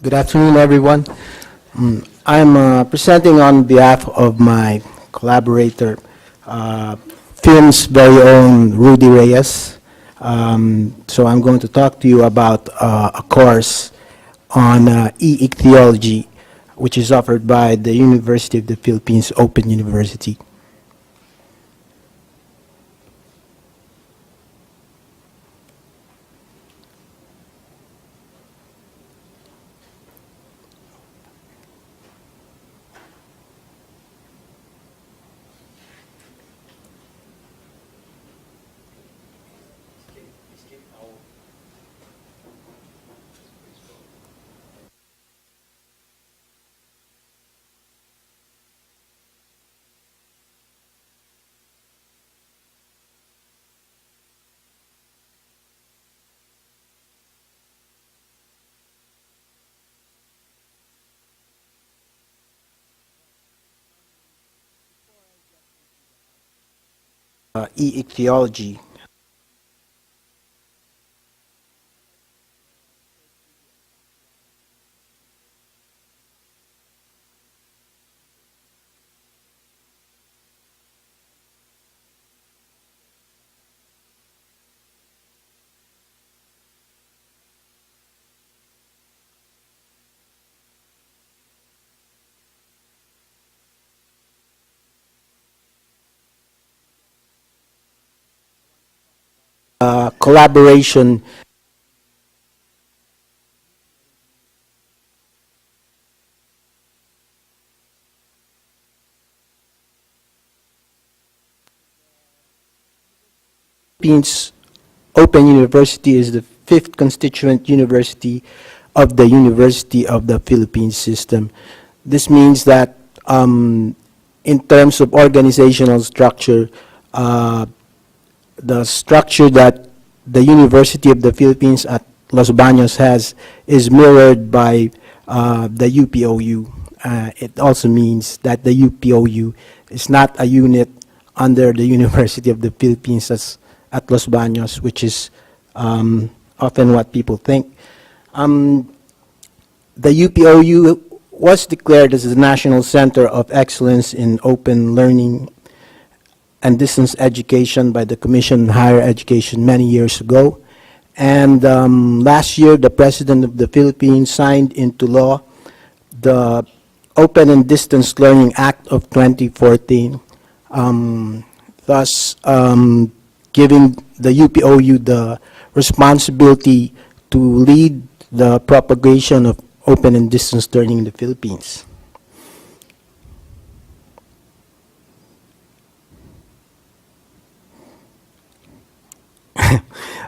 Good afternoon, everyone. I'm presenting on behalf of my collaborator, Film's very own Rudy Reyes. So I'm going to talk to you about a course on e-ichthyology, which is offered by the University of the Philippines Open University. E-ichthyology. Collaboration Philippines Open University is the fifth constituent university of the University of the Philippines system. This means that in terms of organizational structure, uh, the structure that the University of the Philippines at Los Baños has is mirrored by the UPOU. It also means that the UPOU is not a unit under the University of the Philippines at Los Baños, which is often what people think. The UPOU was declared as the National Center of Excellence in Open Learning and Distance Education by the Commission on Higher Education many years ago. And last year, the President of the Philippines signed into law the Open and Distance Learning Act of 2014, thus giving the UPOU the responsibility to lead the propagation of open and distance learning in the Philippines.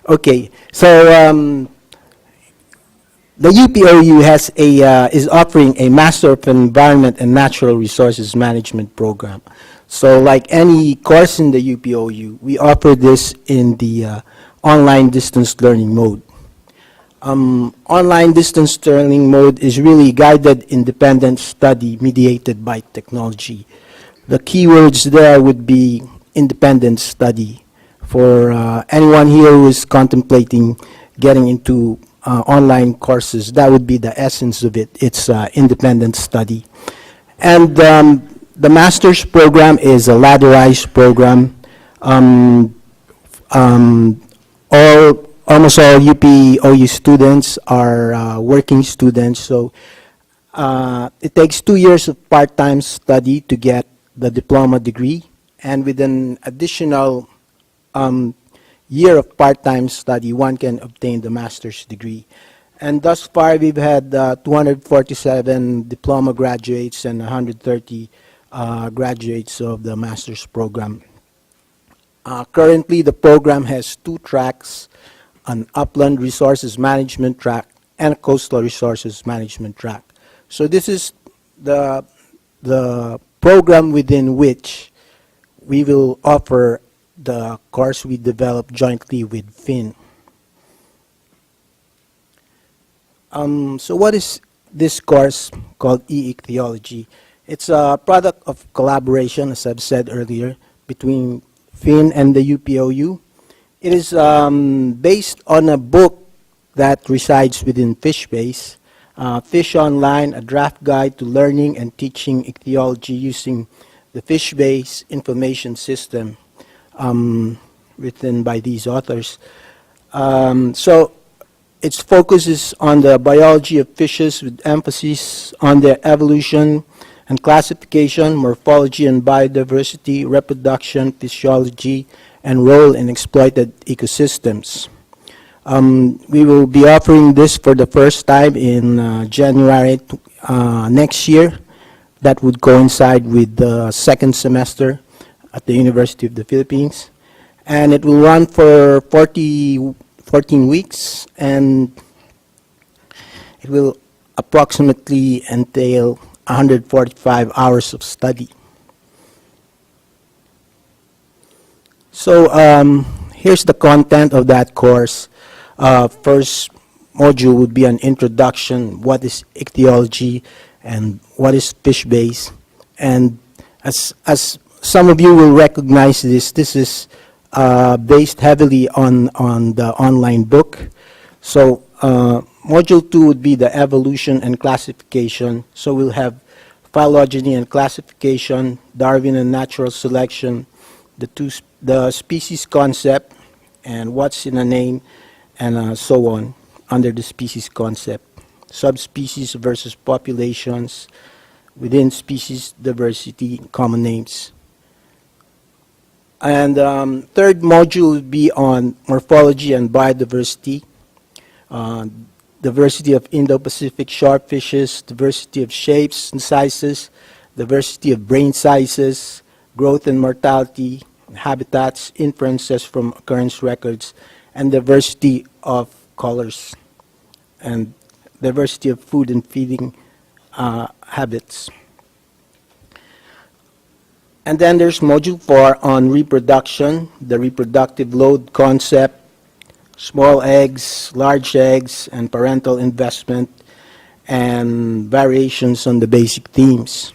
Okay, so the UPOU has is offering a Master of Environment and Natural Resources Management program. So like any course in the UPOU, we offer this in the online distance learning mode. Online distance learning mode is really guided independent study mediated by technology. The keywords there would be independent study. For anyone here who is contemplating getting into online courses, that would be the essence of it. It's independent study. And the master's program is a ladderized program. Almost all UPOU students are working students, so it takes 2 years of part-time study to get the diploma degree, and with an additional year of part-time study, one can obtain the master's degree. And thus far, we've had 247 diploma graduates and 130 graduates of the master's program. Currently, the program has 2 tracks, an upland resources management track and a coastal resources management track. So this is the program within which we will offer the course we developed jointly with Fin. So what is this course called e-ichthyology? It's a product of collaboration, as I've said earlier, between Fin and the UPOU. It is based on a book that resides within FishBase. Fish Online, a draft guide to learning and teaching ichthyology using the FishBase information system, written by these authors. So its focus is on the biology of fishes with emphasis on their evolution and classification, morphology and biodiversity, reproduction, physiology, and role in exploited ecosystems. We will be offering this for the first time in January next year. That would coincide with the second semester at the University of the Philippines. And it will run for 14 weeks, and it will approximately entail 145 hours of study. So here's the content of that course. First module would be an introduction, what is ichthyology and what is FishBase. And as some of you will recognize this is based heavily on the online book. So module 2 would be the evolution and classification. So we'll have phylogeny and classification, Darwin and natural selection, the species concept, and what's in a name, and so on under the species concept. Subspecies versus populations, within species diversity, common names. And third module will be on morphology and biodiversity, diversity of Indo-Pacific shark fishes, diversity of shapes and sizes, diversity of brain sizes, growth and mortality, habitats, inferences from occurrence records, and diversity of colors, and diversity of food and feeding habits. And then there's module 4 on reproduction, the reproductive load concept, small eggs, large eggs, and parental investment, and variations on the basic themes.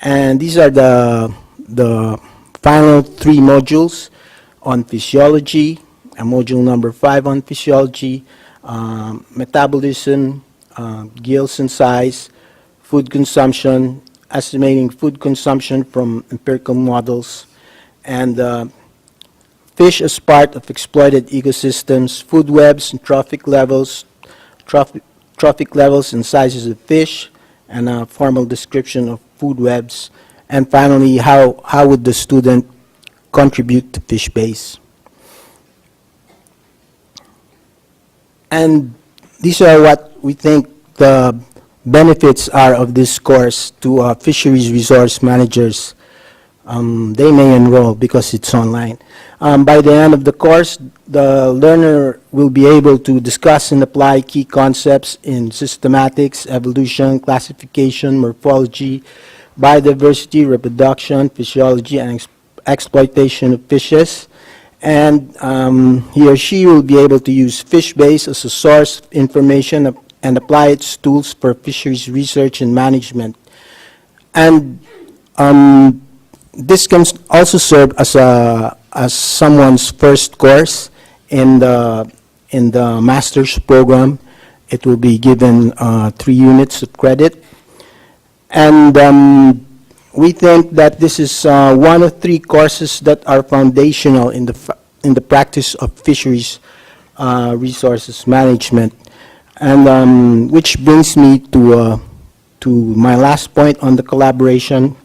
And these are the final 3 modules on physiology, and module number 5 on physiology, metabolism, gills and size, food consumption, estimating food consumption from empirical models, and fish as part of exploited ecosystems, food webs and trophic levels and sizes of fish, and a formal description of food webs, and finally, how would the student contribute to FishBase. And these are what we think the benefits are of this course to fisheries resource managers. They may enroll because it's online. By the end of the course, the learner will be able to discuss and apply key concepts in systematics, evolution, classification, morphology, biodiversity, reproduction, physiology, and exploitation of fishes. And he or she will be able to use FishBase as a source of information and apply its tools for fisheries research and management. And this can also serve as someone's first course in the master's program. It will be given 3 units of credit. And we think that this is one of 3 courses that are foundational in the practice of fisheries resources management. And which brings me to my last point on the collaboration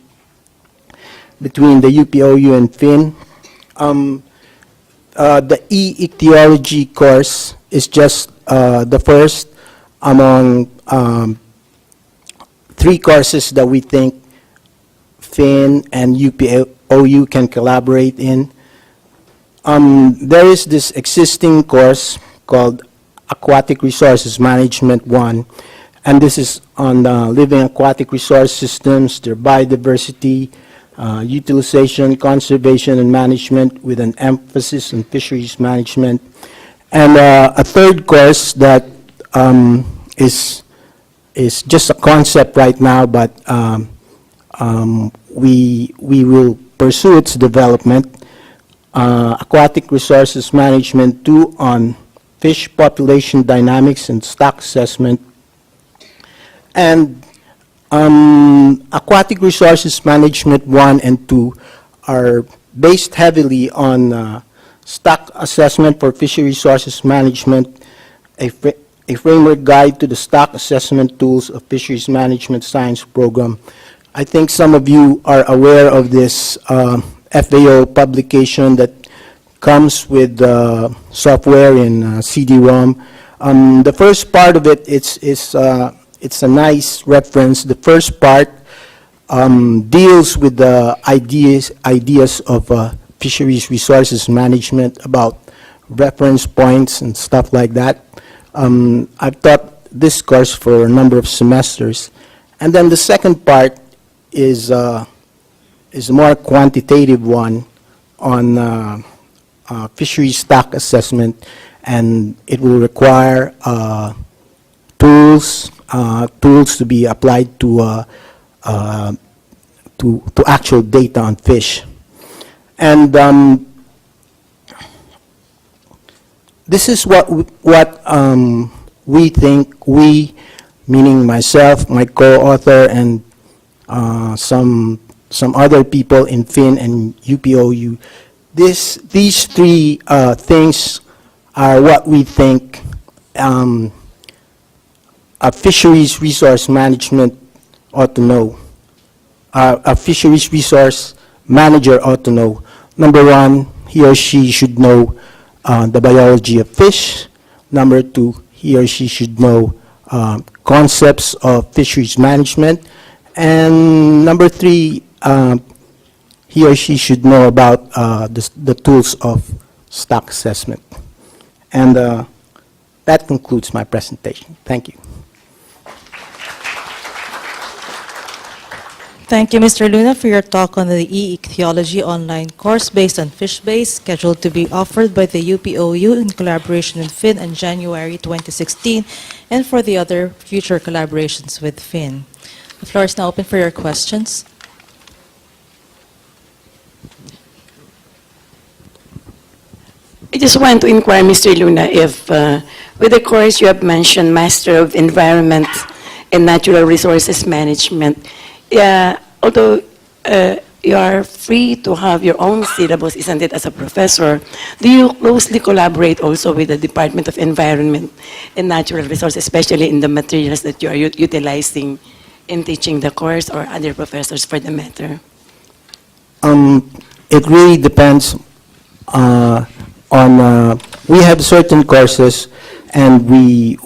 between the UPOU and FIN. The e-ichthyology course is just the first among 3 courses that we think FIN and UPOU can collaborate in. There is this existing course called Aquatic Resources Management 1, and this is on living aquatic resource systems, their biodiversity, utilization, conservation, and management with an emphasis on fisheries management. And a third course that is just a concept right now, but we will pursue its development. Aquatic Resources Management 2 on fish population dynamics and stock assessment. And aquatic resources management 1 and 2 are based heavily on stock assessment for fishery resources management, a framework guide to the stock assessment tools of fisheries management science program. I think some of you are aware of this FAO publication that comes with software in CD-ROM. The first part of it it's a nice reference. The first part deals with the ideas of fisheries resources management, about reference points and stuff like that. I've taught this course for a number of semesters. And then the second part is a more quantitative one on fisheries stock assessment, and it will require tools to be applied to actual data on fish. And this is what we think, we, meaning myself, my co-author, and some other people in FIN and UPOU. These three things are what we think a fisheries resource management ought to know. A fisheries resource manager ought to know. Number one, he or she should know the biology of fish. Number two, he or she should know concepts of fisheries management. And number three, he or she should know about the tools of stock assessment. And that concludes my presentation. Thank you. Thank you, Mr. Luna, for your talk on the e-ichthyology online course based on FishBase, scheduled to be offered by the UPOU in collaboration with FIN in January 2016, and for the other future collaborations with FIN. The floor is now open for your questions. I just want to inquire, Mr. Luna, if with the course you have mentioned Master of Environment and Natural Resources Management, although you are free to have your own syllabus, isn't it, as a professor, do you closely collaborate also with the Department of Environment and Natural Resources, especially in the materials that you are utilizing in teaching the course, or other professors for the matter? It really depends on, we have certain courses, and we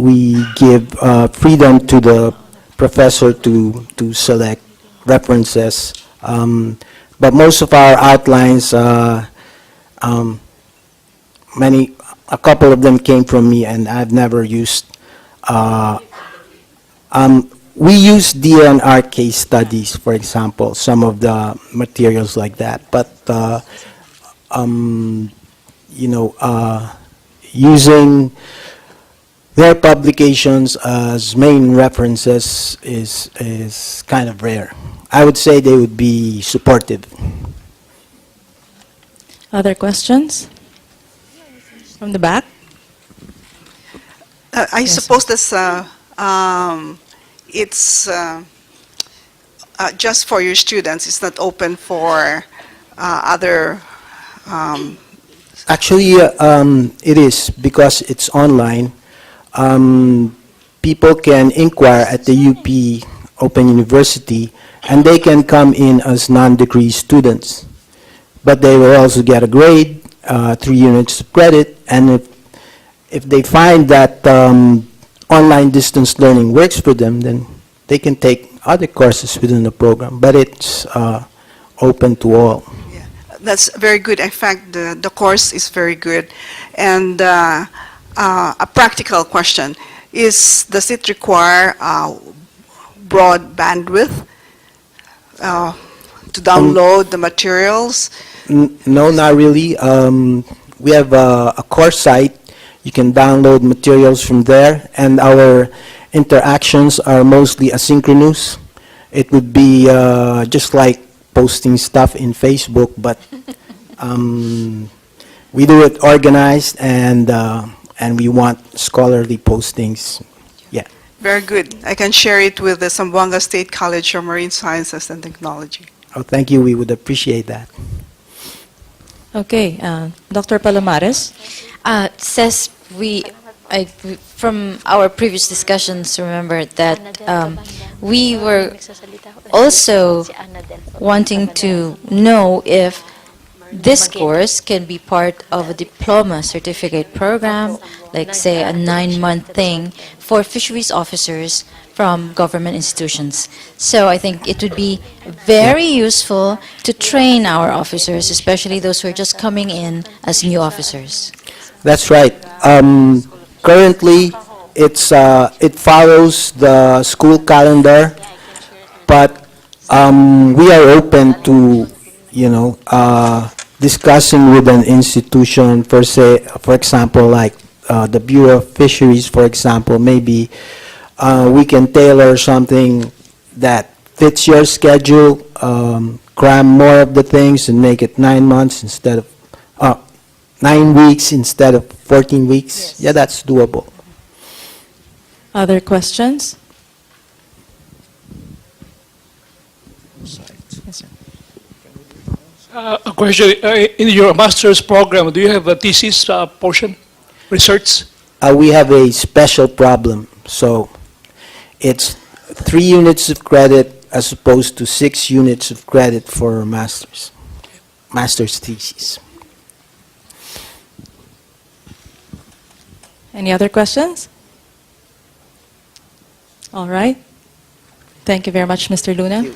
give freedom to the professor to select references, but most of our outlines, a couple of them came from me, and I've never used. We use DNR case studies, for example, some of the materials like that, but using their publications as main references is kind of rare. I would say they would be supportive. Other questions? From the back? I Yes, suppose that's it's just for your students. It's not open for other. Actually, it is, because it's online. People can inquire at the UP Open University, and they can come in as non-degree students. But they will also get a grade, 3 units of credit, and if they find that online distance learning works for them, then they can take other courses within the program, but it's open to all. Yeah, that's very good. In fact, the course is very good. And a practical question is: does it require broad bandwidth to download the materials? No, not really. We have a course site. You can download materials from there, and our interactions are mostly asynchronous. It would be just like posting stuff in Facebook, but we do it organized, and we want scholarly postings. Yeah. Very good. I can share it with the Zamboanga State College of Marine Sciences and Technology. Oh, thank you. We would appreciate that. Okay, Dr. Palomares? Says from our previous discussions, remember that we were also wanting to know if this course can be part of a diploma certificate program, like say a 9-month thing for fisheries officers from government institutions. So I think it would be very useful to train our officers, especially those who are just coming in as new officers. That's right. Currently, it follows the school calendar, but we are open to, discussing with an institution, for example, like the Bureau of Fisheries, for example. Maybe we can tailor something that fits your schedule, cram more of the things and make it 9 months instead of 9 weeks instead of 14 weeks. Yes. Yeah, that's doable. Other questions? Yes, sir. A question, in your master's program, do you have a thesis portion, research? We have a special problem, so it's 3 units of credit as opposed to 6 units of credit for a master's thesis. Any other questions? All right. Thank you very much, Mr. Luna. Thank you.